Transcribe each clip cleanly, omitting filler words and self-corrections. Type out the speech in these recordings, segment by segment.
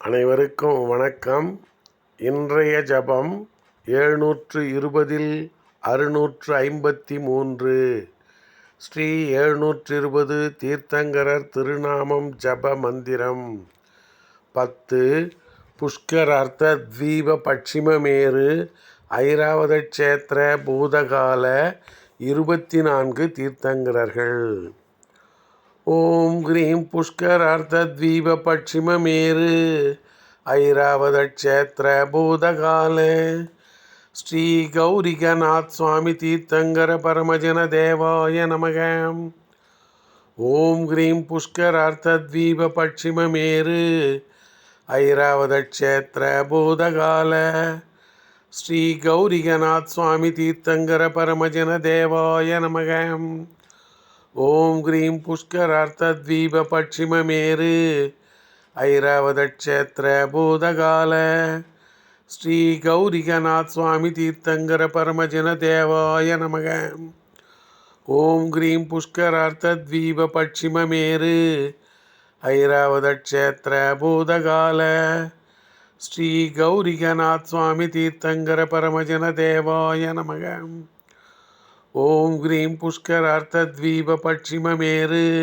அனைவருக்கும் வணக்கம். இன்றைய ஜபம் 720 653. ஸ்ரீ 720 தீர்த்தங்கரர் திருநாமம் ஜப மந்திரம். 10 புஷ்கரார்த்த தீப பட்சிமமேரு ஐராவத க்ஷேத்திர பூதகால 24 தீர்த்தங்கரர்கள். ஓம் கிரீம் புஷ்கரார்த்த தீப பட்சிமமேரு ஐராவத க்ஷேத்திர பூதகால ஸ்ரீ கௌரிகநாத் சுவாமி தீர்த்தங்கர பரமஜன தேவாய நமக. ஓம் கிரீம் புஷ்கரார்த்த தீப பட்சிமமேரு ஐராவத க்ஷேத்திர பூதகால ஸ்ரீ கௌரிகநாத் சுவாமி தீர்த்தங்கர பரமஜன தேவாய நமக. ஓம் கிரீம் புஷ்கரார்த்த தீப பட்சிமமேரு ஐராவத க்ஷேத்திர பூதகால ஸ்ரீ கௌரிகநாத் சுவாமி தீர்த்தங்கர பரமஜன தேவாய நமக. ஓம் கிரீம் புஷ்கரார்த்த தீப பட்சிமமேரு ஐராவத க்ஷேத்திர பூதகால ஸ்ரீ கௌரிகநாத் சுவாமி தீர்த்தங்கர பரமஜன தேவாய நமக. ஓம் கிரீம் புஷ்கரார்த்த தீப பட்சிமமேரு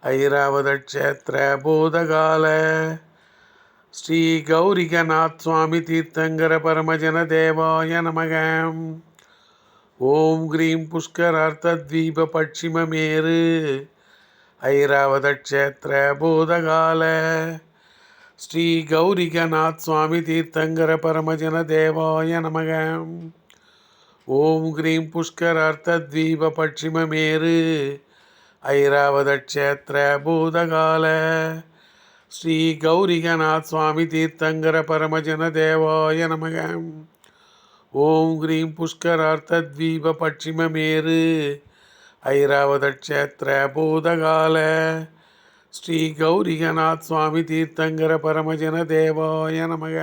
ஐராவத க்ஷேத்திர பூதகால ஸ்ரீ கௌரிகநாத் சுவாமி தீர்த்தங்கர பரமஜன தேவாய நமக. ஓம் கிரீம் புஷ்கரார்த்த தீப பட்சிமமேரு ஐராவத க்ஷேத்திர பூதகால ஸ்ரீ கௌரிகநாத் சுவாமி தீர்த்தங்கர பரமஜன தேவாய நமக. ஓம் கிரீம் புஷ்கரார்த்த தீப பட்சிமமேரு ஐராவத க்ஷேத்திர பூதகால ஸ்ரீ கௌரிகநாத் சுவாமி தீர்த்தங்கர பரமஜன தேவாய நமக. ஓம் கிரீம் புஷ்கரார்த்த தீப பட்சிமமேரு ஐராவத க்ஷேத்திர பூதகால ஸ்ரீ கௌரிகநாத் சுவாமி தீர்த்தங்கர பரமஜன தேவாய நமக.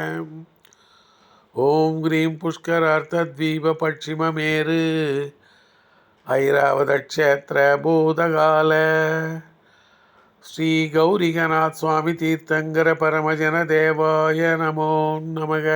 ஓம் கிரீம் புஷ்கரார்த்த தீப பட்சிமமேரு ஐராவத க்ஷேத்திர பூதகால ஸ்ரீ கௌரிகநாத் சுவாமி தீர்த்தங்கர பரமஜன தேவாய நமோ நமக.